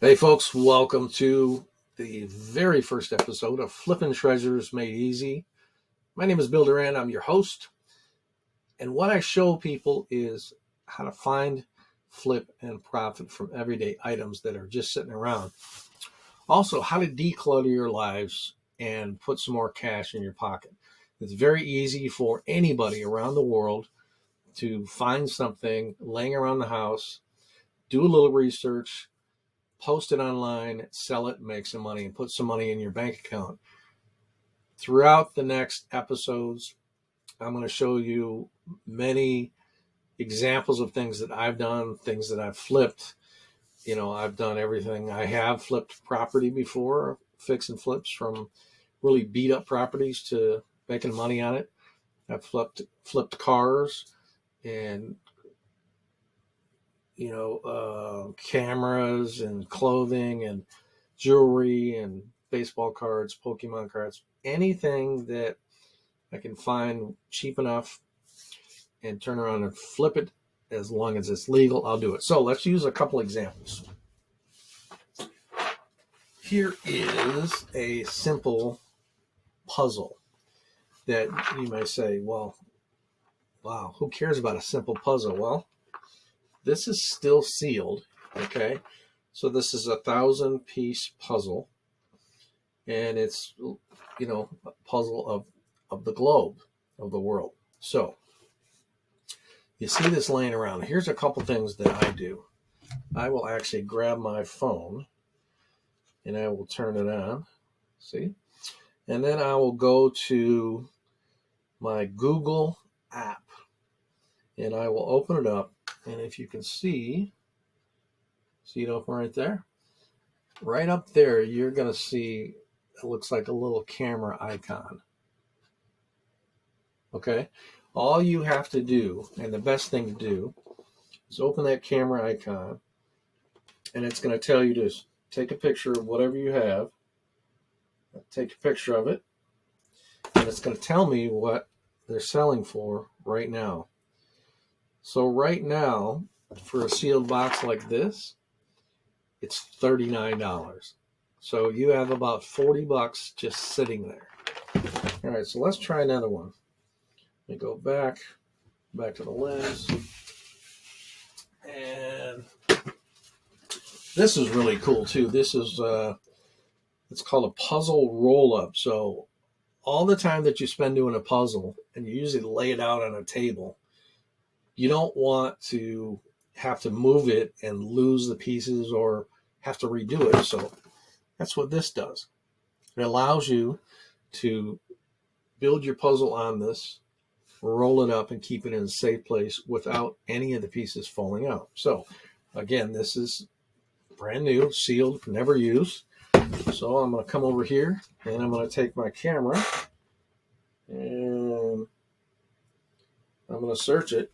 Hey, folks, welcome to the very first episode of Flippin' Treasures Made Easy. My name is Bill Durand. I'm your host. And what I show people is how to find, flip, and profit from everyday items that are just sitting around. Also, how to declutter your lives and put some more cash in your pocket. It's very easy for anybody around the world to find something laying around the house, do a little research, post it online, sell it, make some money, and put some money in your bank account. Throughout the next episodes, I'm going to show you many examples of things that I've done, things that I've flipped. I've done everything. I have flipped property before, fix and flips from really beat up properties to making money on it. I've flipped cars and cameras and clothing and jewelry and baseball cards, Pokemon cards, anything that I can find cheap enough and turn around and flip it as long as it's legal, I'll do it. So let's use a couple examples. Here is a simple puzzle that you may say, well, wow, who cares about a simple puzzle? Well, this is still sealed, okay? So this is a 1,000-piece puzzle, and it's, a puzzle of the globe, of the world. So you see this laying around. Here's a couple things that I do. I will actually grab my phone, and I will turn it on, see? And then I will go to my Google app, and I will open it up. And if you can see it open right there? Right up there, you're going to see, it looks like a little camera icon. Okay? All you have to do, and the best thing to do, is open that camera icon, and it's going to tell you to take a picture of whatever you have. Take a picture of it, and it's going to tell me what they're selling for right now. So right now, for a sealed box like this, it's $39. So you have about $40 just sitting there. All right, so let's try another one. Let me go back to the lens. And this is really cool too. This is, it's called a puzzle roll-up. So all the time that you spend doing a puzzle, and you usually lay it out on a table, you don't want to have to move it and lose the pieces or have to redo it. So that's what this does. It allows you to build your puzzle on this, roll it up, and keep it in a safe place without any of the pieces falling out. So again, this is brand new, sealed, never used. So I'm going to come over here, and I'm going to take my camera, and I'm going to search it.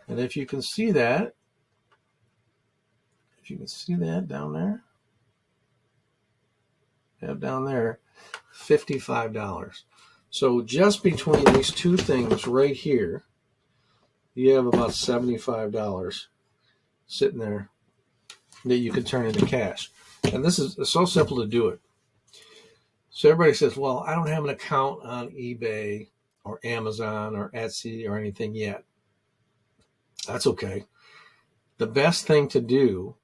And if you can see that down there, down there, $55. So just between these two things right here, you have about $75 sitting there that you can turn into cash. And this is so simple to do it. So everybody says, well, I don't have an account on eBay or Amazon or Etsy or anything yet. That's okay. The best thing to do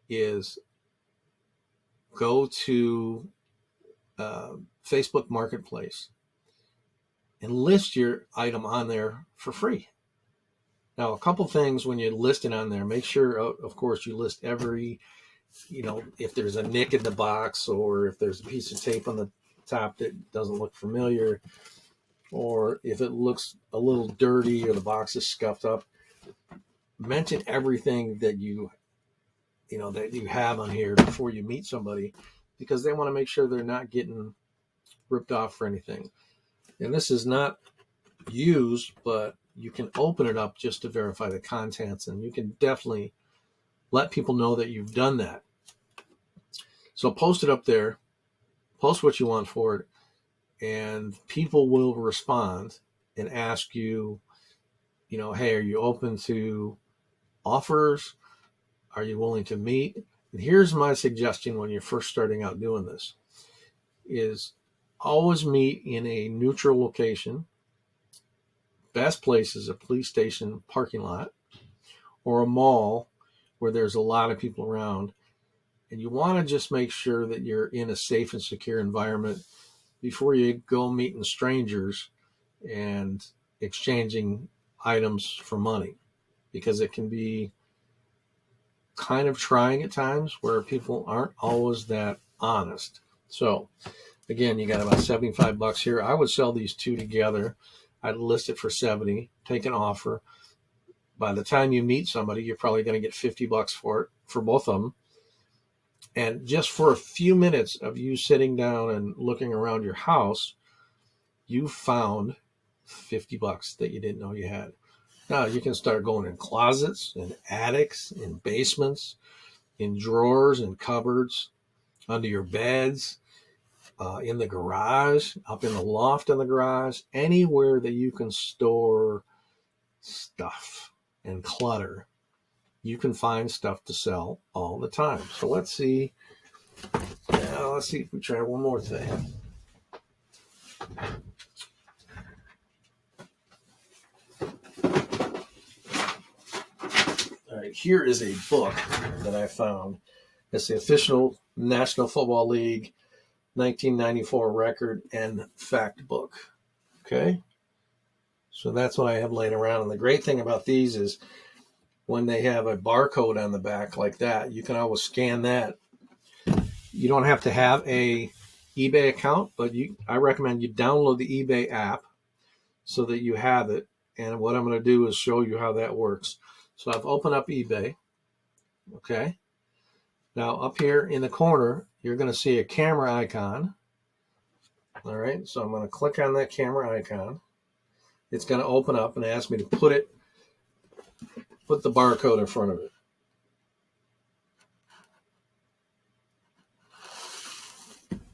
is go to Facebook Marketplace and list your item on there for free. Now, a couple things when you list it on there, make sure, of course, you list every, if there's a nick in the box, or if there's a piece of tape on the top that doesn't look familiar, or if it looks a little dirty or the box is scuffed up. Mention everything that you have on here before you meet somebody, because they want to make sure they're not getting ripped off for anything. And this is not used, but you can open it up just to verify the contents, and you can definitely let people know that you've done that. So post it up there, post what you want for it, and people will respond and ask you, hey, are you open to offers? Are you willing to meet? And here's my suggestion when you're first starting out doing this is always meet in a neutral location. Best place is a police station parking lot or a mall where there's a lot of people around. And you want to just make sure that you're in a safe and secure environment before you go meeting strangers and exchanging items for money, because it can be kind of trying at times where people aren't always that honest. So again, you got about $75 here. I would sell these two together. I'd list it for 70, take an offer. By the time you meet somebody, you're probably going to get $50 for it, for both of them. And just for a few minutes of you sitting down and looking around your house, you found $50 that you didn't know you had. Now you can start going in closets, in attics, in basements, in drawers and cupboards, under your beds, in the garage, up in the loft in the garage, anywhere that you can store stuff and clutter. You can find stuff to sell all the time. So let's see. Let's see if we try one more thing. All right, here is a book that I found. It's the official National Football League 1994 record and fact book. Okay? So that's what I have laying around. And the great thing about these is when they have a barcode on the back like that, you can always scan that. You don't have to have a eBay account, but I recommend you download the eBay app so that you have it. And what I'm going to do is show you how that works. So I've opened up eBay. Okay. Now up here in the corner, you're going to see a camera icon. All right. So I'm going to click on that camera icon. It's going to open up and ask me to put the barcode in front of it.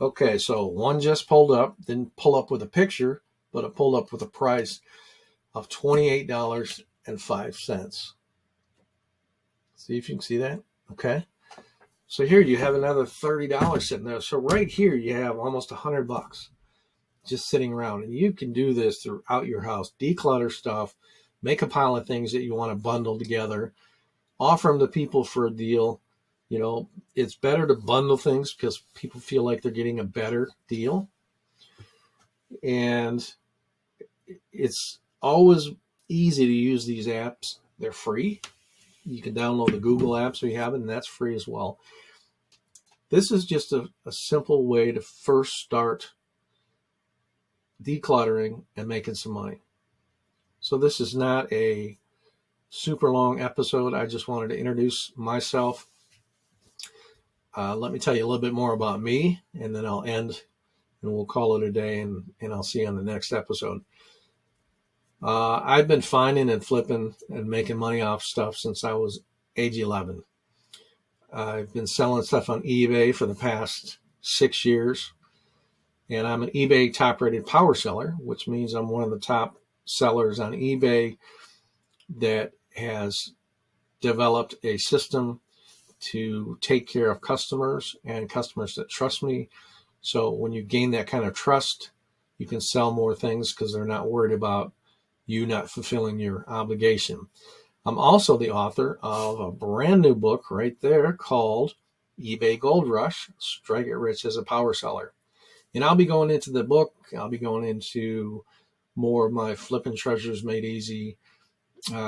Okay, so one just pulled up, didn't pull up with a picture, but it pulled up with a price of $28.05. See if you can see that. Okay. So here you have another $30 sitting there. So right here you have almost $100 just sitting around, and you can do this throughout your house. Declutter stuff, make a pile of things that you want to bundle together, offer them to people for a deal. You know, it's better to bundle things because people feel like they're getting a better deal. And it's always easy to use these apps. They're free. You can download the Google apps we have, and that's free as well. This is just a simple way to first start decluttering and making some money. So this is not a super long episode. I just wanted to introduce myself. Let me tell you a little bit more about me, and then I'll end, and we'll call it a day, and I'll see you on the next episode. I've been finding and flipping and making money off stuff since I was age 11. I've been selling stuff on eBay for the past 6 years, and I'm an eBay top-rated power seller, which means I'm one of the top sellers on eBay that has developed a system to take care of customers and customers that trust me. So when you gain that kind of trust, you can sell more things because they're not worried about you not fulfilling your obligation. I'm also the author of a brand new book right there called eBay Gold Rush, Strike It Rich as a Power Seller. And I'll be going into the book. I'll be going into more of my Flippin' Treasures Made Easy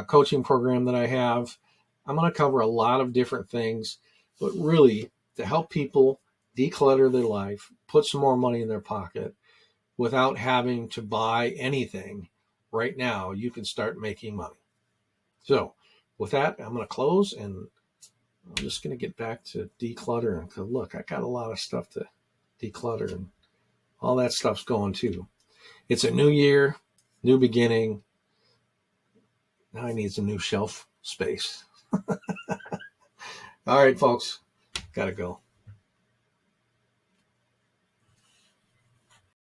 coaching program that I have. I'm going to cover a lot of different things, but really to help people declutter their life, put some more money in their pocket without having to buy anything. Right now, you can start making money. So with that, I'm going to close, and I'm just going to get back to decluttering. Because look, I got a lot of stuff to declutter, and all that stuff's going too. It's a new year, new beginning. Now I need some new shelf space. All right, folks, gotta go.